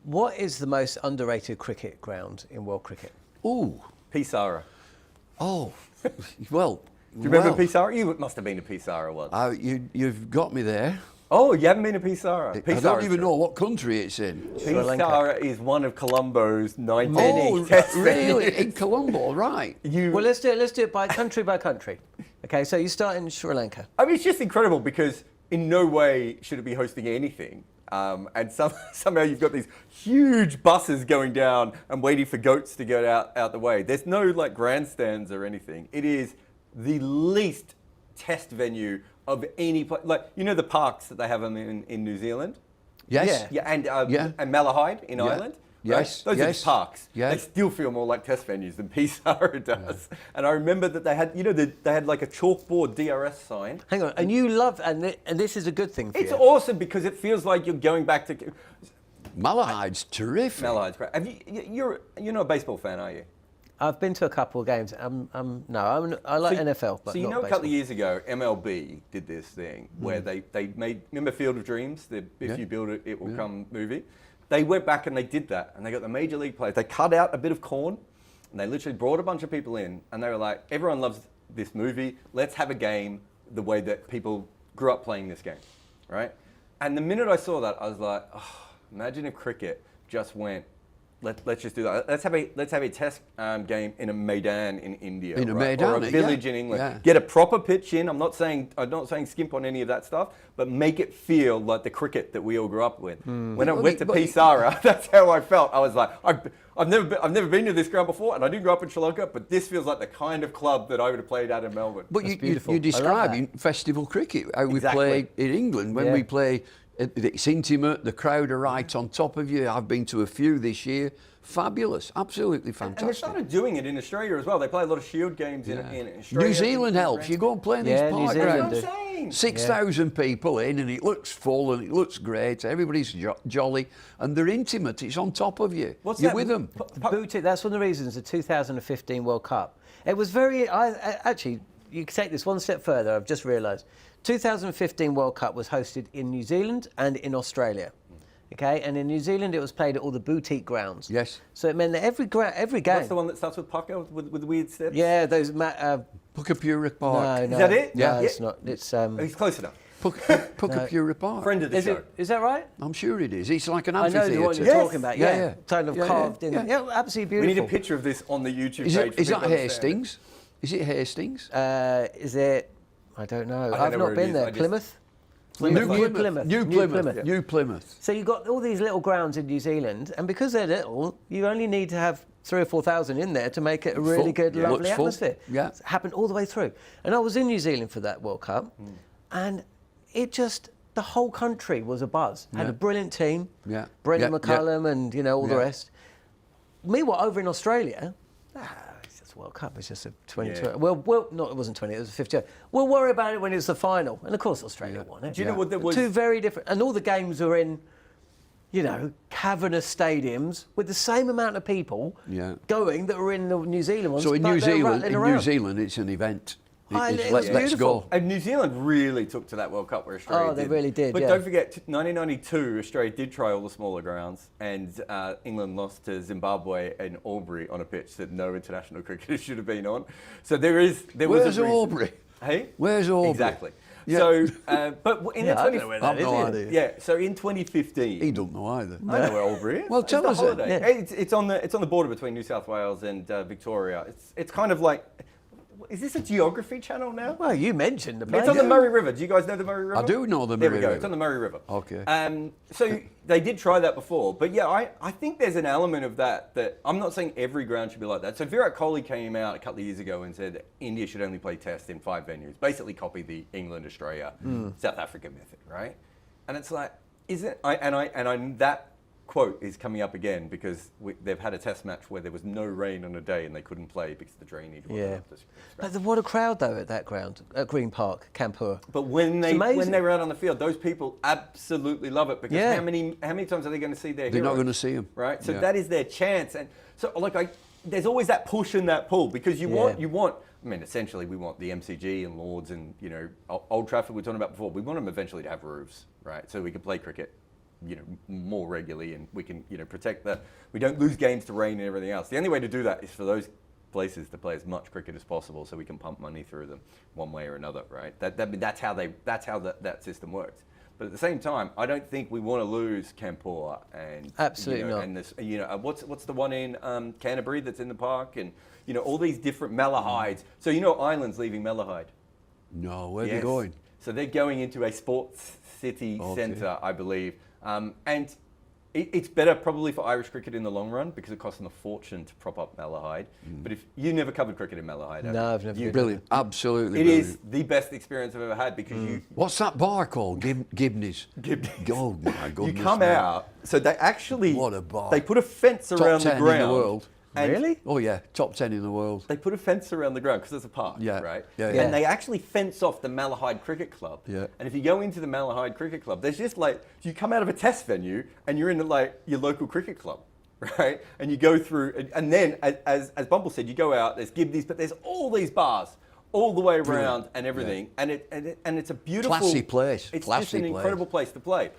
What is the most underrated cricket ground in world cricket? Ooh. Pisara. Oh. Well. Do you remember Pisara? You must have been to Pisara once. You've got me there. Oh, you haven't been to Pisara? I don't even know what country it's in. Pisara is one of Colombo's 19 test really? venues. In Colombo, right. Well, let's do it by country by country. Okay, so you start in Sri Lanka. I mean, it's just incredible because in no way should it be hosting anything. And somehow you've got these huge buses going down and waiting for goats to get out the way. There's no like grandstands or anything. It is the least test venue of any place. Like, you know the parks that they have them in New Zealand? Yes. Yeah, and Malahide in Ireland? Yes. Right? Those are just parks. Yes. They still feel more like test venues than Pisara does. Yeah. And I remember that they had, they had like a chalkboard DRS sign. Hang on, and you love, and this is a good thing for you. It's awesome because it feels like you're going back to... Malahide's terrific. Malahide's great. You're not a baseball fan, are you? I've been to a couple of games. I like NFL, but so not a couple baseball. of years ago, MLB did this thing where they made, remember Field of Dreams, the If You Build It, It Will Come movie? They went back and they did that, and they got the major league players. They cut out a bit of corn, and they literally brought a bunch of people in, and they were like, everyone loves this movie, let's have a game the way that people grew up playing this game, right? And the minute I saw that, I was like, oh, imagine if cricket just went, let's just do that. Let's have a test game in a Maidan in India, in a right? Maidan, or a village in England. Yeah. Get a proper pitch in. I'm not saying skimp on any of that stuff, but make it feel like the cricket that we all grew up with. When I went to Pisara, that's how I felt. I was like, I've never been to this ground before, and I didn't grow up in Sri Lanka, but this feels like the kind of club that I would have played at in Melbourne. But you're describing festival cricket, how we play in England when we play. It's intimate, the crowd are right on top of you. I've been to a few this year. Fabulous, absolutely fantastic. And they started doing it in Australia as well. They play a lot of Shield games in Australia. New Zealand helps. You go and play in these park grounds. That's what I'm saying. 6,000 people in, and it looks full and it looks great. Everybody's jolly, and they're intimate. It's on top of you. You're with them. Booted. That's one of the reasons the 2015 World Cup. It was very. Actually, you can take this one step further. I've just realised. 2015 World Cup was hosted in New Zealand and in Australia. Okay, and in New Zealand it was played at all the boutique grounds. Yes. So it meant that every game. What's the one that starts with pucker with the weird steps? Yeah, those. Pukapura Park. Is that it? No, it's not. It's. He's close enough. Pukapura Park. Friend of the show. Is that right? I'm sure it is. It's like an I know amphitheatre. the one you're talking about. Yeah. Kind of carved in. Yeah, absolutely beautiful. We need a picture of this on the YouTube page. Is that Hastings? Is it Hastings? Is it? I don't know. I've not been there. Plymouth? New Plymouth. So you've got all these little grounds in New Zealand, and because they're little, you only need to have 3,000 or 4,000 in there to make it a really good, lovely atmosphere. Yeah. It happened all the way through. And I was in New Zealand for that World Cup, and it just, the whole country was a buzz. Had a brilliant team, Brendan McCullum and, all the rest. Meanwhile, over in Australia, it's just World Cup, it's just a 2020. Well, no, it wasn't 20, it was a 50. We'll worry about it when it's the final. And of course, Australia won it. Do you know what there was? Two very different, and all the games were in, cavernous stadiums with the same amount of people going that were in the New Zealand ones. So in New Zealand, it's an event. Let's go. And New Zealand really took to that World Cup where Australia did. Really did, But don't forget, 1992, Australia did try all the smaller grounds, and England lost to Zimbabwe and Albury on a pitch that no international cricketer should have been on. So Where's Albury? Hey? Where's Albury? Exactly. Yeah. So, but in I don't know where that is. No idea. Yeah, so in 2015... He don't know either. I know where Albury is. Well, tell us it. Yeah. It's on the border between New South Wales and Victoria. It's kind of like... Is this a geography channel now? Well, you mentioned the place. It's on the Murray River. Do you guys know the Murray River? I do know the Murray River. There we go. It's on the Murray River. Okay. So they did try that before. But yeah, I think there's an element of that I'm not saying every ground should be like that. So Virat Kohli came out a couple of years ago and said that India should only play Test in 5 venues. Basically copy the England, Australia, South Africa method, right? And it's like, that quote is coming up again because they've had a test match where there was no rain on a day and they couldn't play because the drainage wasn't up to scratch. But what a crowd though at that ground, at Green Park, Kanpur. But when they were out on the field, those people absolutely love it because how many times are they going to see their heroes? They're not going to see them. Right? So that is their chance. And so there's always that push and that pull because you want, I mean, essentially we want the MCG and Lords and, Old Trafford we were talking about before. We want them eventually to have roofs, right? So we can play cricket more regularly, and we can, protect we don't lose games to rain and everything else. The only way to do that is for those places to play as much cricket as possible, so we can pump money through them one way or another, right? That's how that system works. But at the same time, I don't think we want to lose Kanpur and absolutely not. And this, what's the one in Canterbury that's in the park, and all these different Malahide. So Ireland's leaving Malahide. No, where are they going? So they're going into a sports city centre, I believe, and it's better probably for Irish cricket in the long run because it costs them a fortune to prop up Malahide. But if you never covered cricket in Malahide, no, I've never. Brilliant, absolutely. It brilliant. is the best experience I've ever had because you. What's that bar called? Gibney's. Oh my goodness! You come out, so they actually. What a bar! They put a fence around the ground. In the world. Really? Oh yeah, top 10 in the world. They put a fence around the ground because it's a park, right? Yeah. And they actually fence off the Malahide Cricket Club. Yeah. And if you go into the Malahide Cricket Club, there's just you come out of a test venue and you're in your local cricket club, right? And you go through, and then as Bumble said, you go out. There's Gibney's, but there's all these bars all the way around and everything, and it's a beautiful, classy place. It's just an incredible place to play.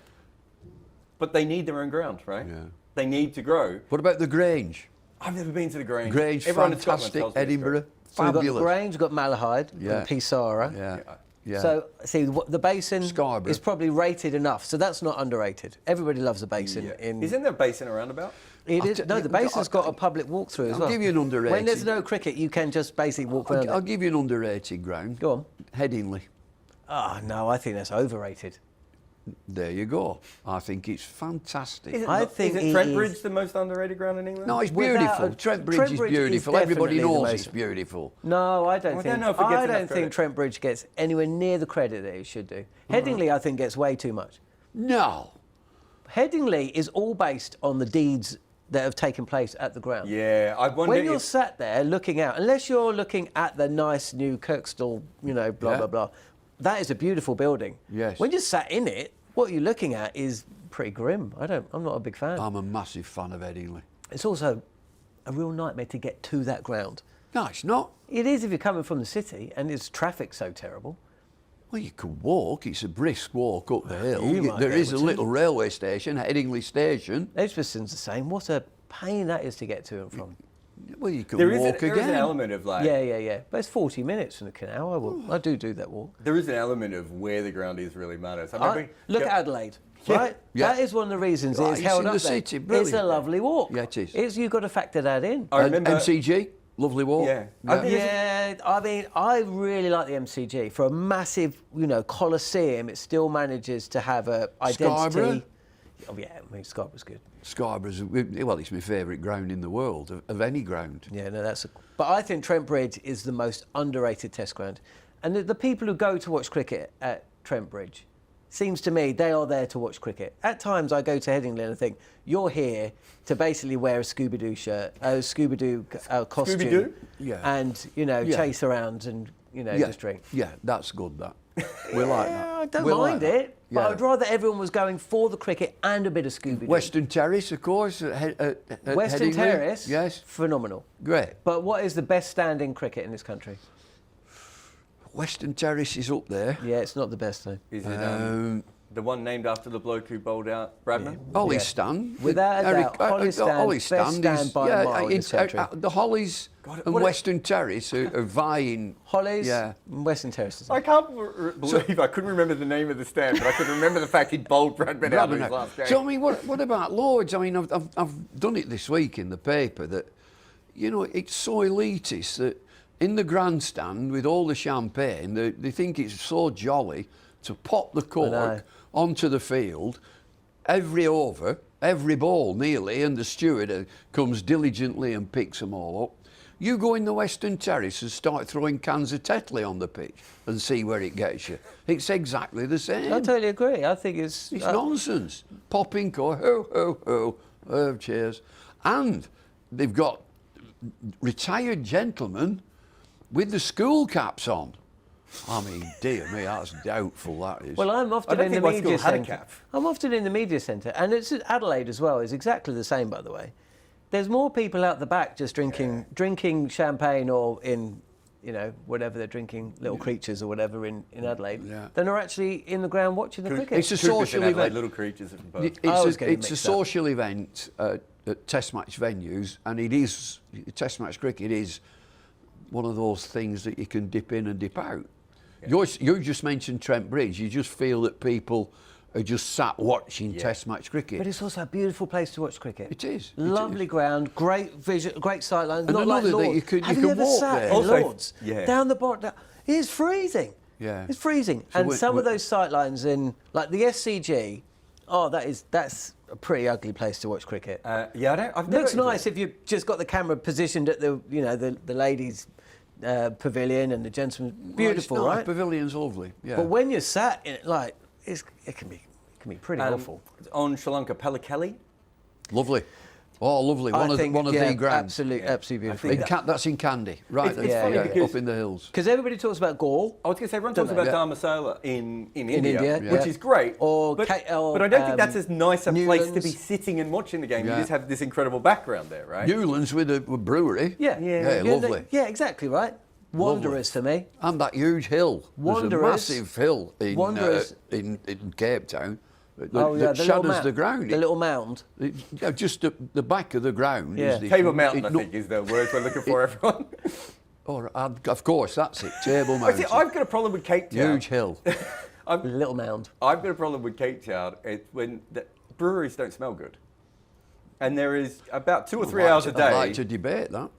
But they need their own ground, right? Yeah. They need to grow. What about the Grange? I've never been to the Grange. Grange, Everyone fantastic. Edinburgh, so fabulous. We've got Grange, we've got Malahide, and Pisara. Yeah. So, see, the basin Scarborough is probably rated enough, so that's not underrated. Everybody loves the basin. Yeah. Isn't there a basin around about? It is. No, the basin's got a public walkthrough as well. I'll give you an underrated. When there's no cricket, you can just basically walk around. I'll give you an underrated ground. Go on. Headingley. Oh, no, I think that's overrated. There you go. I think it's fantastic. Isn't Trent Bridge the most underrated ground in England? No, it's beautiful. Trent Bridge is beautiful. Everybody knows it's beautiful. No, I don't think. I don't think Trent Bridge gets anywhere near the credit that it should do. Headingley, I think, gets way too much. No. Headingley is all based on the deeds that have taken place at the ground. Yeah, I wonder when you're sat there looking out, unless you're looking at the nice new Kirkstall, blah blah blah. That is a beautiful building. Yes. When you're sat in it, what you're looking at is pretty grim. I'm not a big fan. I'm a massive fan of Headingley. It's also a real nightmare to get to that ground. No, it's not. It is if you're coming from the city and its traffic so terrible. Well, you could walk. It's a brisk walk up the hill. There is a little railway station, Headingley Station. Edgbaston's the same. What a pain that is to get to and from. Well, you could walk again. There is an element of Yeah. But it's 40 minutes from the canal. I do that walk. There is an element of where the ground is really matters. Look at Adelaide, right? Yeah. That is one of the reasons Right, it's held up the there. city, brilliant. It's a lovely walk. Yeah, it is. You've got to factor that in. I remember MCG, lovely walk. Yeah. I really like the MCG. For a massive, coliseum, it still manages to have a identity. Scarborough? Oh yeah, Scarborough's good. Scarborough's, it's my favourite ground in the world, of any ground. Yeah, no, but I think Trent Bridge is the most underrated test ground. And the people who go to watch cricket at Trent Bridge, seems to me they are there to watch cricket. At times I go to Headingley and I think, you're here to basically wear a Scooby-Doo shirt, a Scooby-Doo costume. Scooby-Doo? Yeah. And, chase around and, just drink. Yeah, that's good, that. We like that. I don't mind it, but I'd rather everyone was going for the cricket and a bit of Scooby-Doo. Western Terrace, of course. Western Terrace, yes, phenomenal. Great. But what is the best standing cricket in this country? Western Terrace is up there. Yeah, it's not the best though. Is it the one named after the bloke who bowled out Bradman? Holly's Stand. Without a doubt, Holly's Stand best by a mile in this country. The Hollies and Western Terrace are vying. Hollies and Western Terrace. I can't believe I couldn't remember the name of the stand, but I could remember the fact he'd bowled Bradman out in his last game. So, I mean, what about Lloyd's? I mean, I've done it this week in the paper that, it's so elitist that in the grandstand with all the champagne, they think it's so jolly to pop the cork onto the field every over, every ball nearly, and the steward comes diligently and picks them all up. You go in the Western Terrace and start throwing cans of Tetley on the pitch and see where it gets you. It's exactly the same. I totally agree. I think it's nonsense. Popping cork, ho, cheers. And they've got retired gentlemen with the school caps on. I mean, dear me, that's doubtful, that is. Well, I'm often in the media centre. I'm often in the media centre, and it's Adelaide as well. It's exactly the same, by the way. There's more people out the back just drinking champagne or in you know, whatever they're drinking, little creatures or whatever in Adelaide, than are actually in the ground watching the cricket. It's a social event. Little creatures from Perth. It's a social event at Test match venues, and it is Test match cricket is one of those things that you can dip in and dip out. Yeah. You just mentioned Trent Bridge. You just feel that people are just sat watching Test match cricket. But it's also a beautiful place to watch cricket. It is. Lovely ground, great vision, great sightlines. And not like Lords. Have you ever sat there? in Lords? Down the bottom. It's freezing. Yeah. It's freezing. So and some of those sightlines in, like the SCG, that's a pretty ugly place to watch cricket. I've never. Looks nice if you've just got the camera positioned at the ladies' pavilion and the gentlemen's. Beautiful, right? Pavilion's lovely. Yeah. But when you're sat in it, like it can be pretty awful. On Sri Lanka, Pellekele. Lovely. Oh, lovely. One of the grounds. Absolutely beautiful. That's in Kandy, right? It's funny because up in the hills. Because everybody talks about Gaul. I was going to say, everyone talks about Dharmasala in India, yeah. which is great. But I don't think that's as nice a place to be sitting and watching the game. Yeah. You just have this incredible background there, right? Newlands with a brewery. Yeah, lovely. Yeah, exactly right. Wanderers for me. And that huge hill. Wanderers. There's a massive hill in Cape Town. The shadows the ground. The little mound. Just the back of the ground. Yeah. Table Mountain, I think, is the word we're looking for, everyone. Of course, that's it. Table Mountain. I've got a problem with Cape Town. Huge hill. Little mound. I've got a problem with Cape Town. It's when the breweries don't smell good. And there is about 2 or 3 hours a day. I'd like to debate that.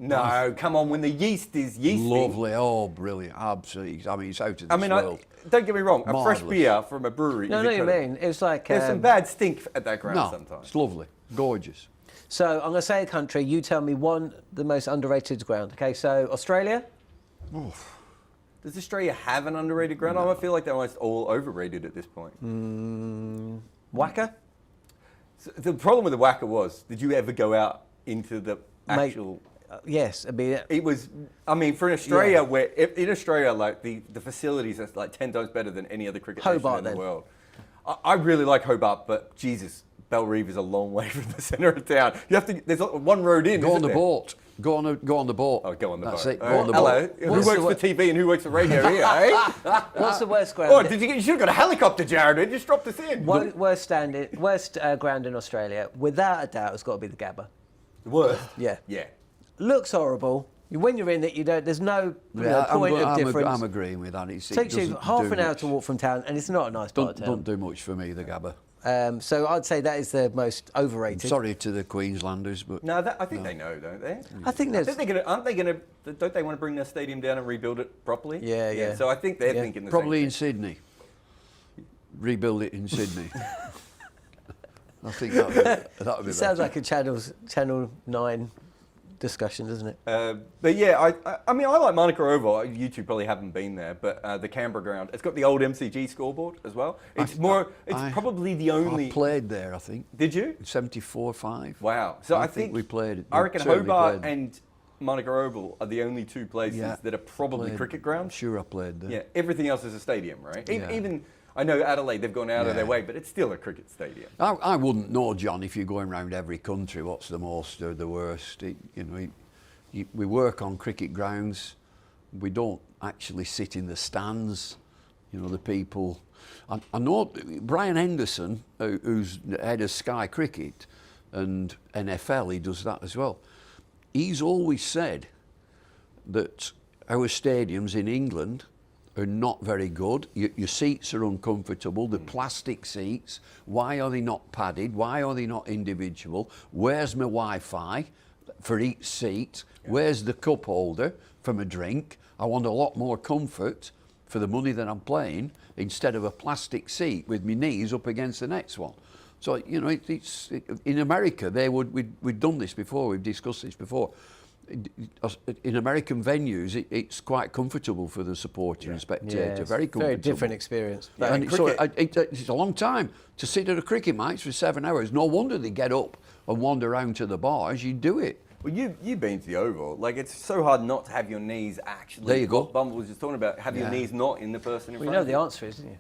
No, come on, when the yeast is yeasty. Lovely, brilliant, absolutely. I mean, it's out of this world. Don't get me wrong, Marvellous. A fresh beer from a brewery is incredible. No, you mean. It's like... There's some bad stink at that ground sometimes. It's lovely, gorgeous. So, I'm going to say a country, you tell me the most underrated ground. Okay, so Australia? Oof. Does Australia have an underrated ground? I feel like they're almost all overrated at this point. Wacker? So the problem with the Wacker was, did you ever go out into the actual... Yes, I mean... It was, for Australia, where in Australia, like the facilities are like 10 times better than any other cricket nation in the world. I really like Hobart, but Jesus, Bellerive is a long way from the centre of town. You have to. There's one road in. Go on the boat. Go on the boat. Oh, go on the boat. That's it. Go on the Hello. boat. Who works for TV and who works for radio here, eh? What's the worst ground? Oh, you should have got a helicopter, Jarrod. Just dropped us in. Worst ground in Australia, without a doubt, has got to be the Gabba. The worst? Yeah. Yeah. Looks horrible. When you're in it, there's no point of difference. I'm agreeing with that. It takes you half an hour to walk from town, and it's not a nice part of town. Don't do much for me, the Gabba. So I'd say that is the most overrated. Sorry to the Queenslanders, but no, I think they know, don't they? I think they're going to. Don't they want to bring their stadium down and rebuild it properly? Yeah. So I think they're thinking the probably same in Sydney. Rebuild it in Sydney. I think that would be. It sounds like a Channel 9 discussion, doesn't it? But yeah, I mean, I like Monaco Oval. You two probably haven't been there, but the Canberra ground, it's got the old MCG scoreboard as well. It's probably the only. I played there, I think. Did you? 74-5. Wow. So I think we played it. I reckon Hobart and Monaco Oval are the only two places that are probably cricket grounds. Sure, I played there. Yeah, everything else is a stadium, right? Even I know Adelaide, they've gone out of their way, but it's still a cricket stadium. I wouldn't know, John, if you're going around every country, what's the most or the worst. We work on cricket grounds. We don't actually sit in the stands. The people... I know Brian Henderson, who's head of Sky Cricket and NFL, he does that as well. He's always said that our stadiums in England are not very good. Your seats are uncomfortable. The plastic seats. Why are they not padded? Why are they not individual? Where's my Wi-Fi for each seat? Yeah. Where's the cup holder for my drink? I want a lot more comfort for the money that I'm playing instead of a plastic seat with my knees up against the next one. So in America, we've done this before. We've discussed this before. In American venues, it's quite comfortable for the supporter and spectator. Very comfortable. Very different experience. And it's a long time to sit at a cricket match for 7 hours. No wonder they get up and wander around to the bars. You do it. Well, you've been to the Oval. Like, it's so hard not to have your knees actually. There you go. Bumble was just talking about your knees not in the person in front. You know the answer is, don't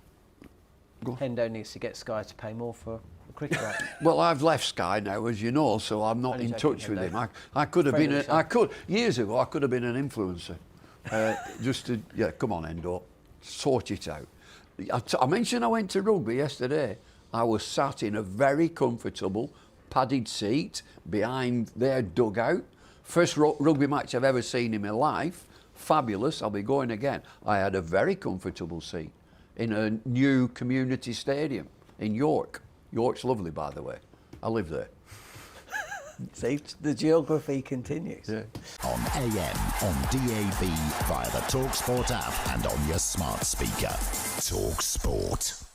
you? Hendo needs to get Sky to pay more for cricket right. Well, I've left Sky now, as you know, so I'm not in touch with him. I could have been. Years ago, I could have been an influencer. Come on, Endo, sort it out. I mentioned I went to rugby yesterday. I was sat in a very comfortable padded seat behind their dugout. First rugby match I've ever seen in my life. Fabulous. I'll be going again. I had a very comfortable seat in a new community stadium in York. York's lovely, by the way. I live there. See, the geography continues. Yeah. On AM, on DAB, via the talkSPORT app and on your smart speaker. talkSPORT.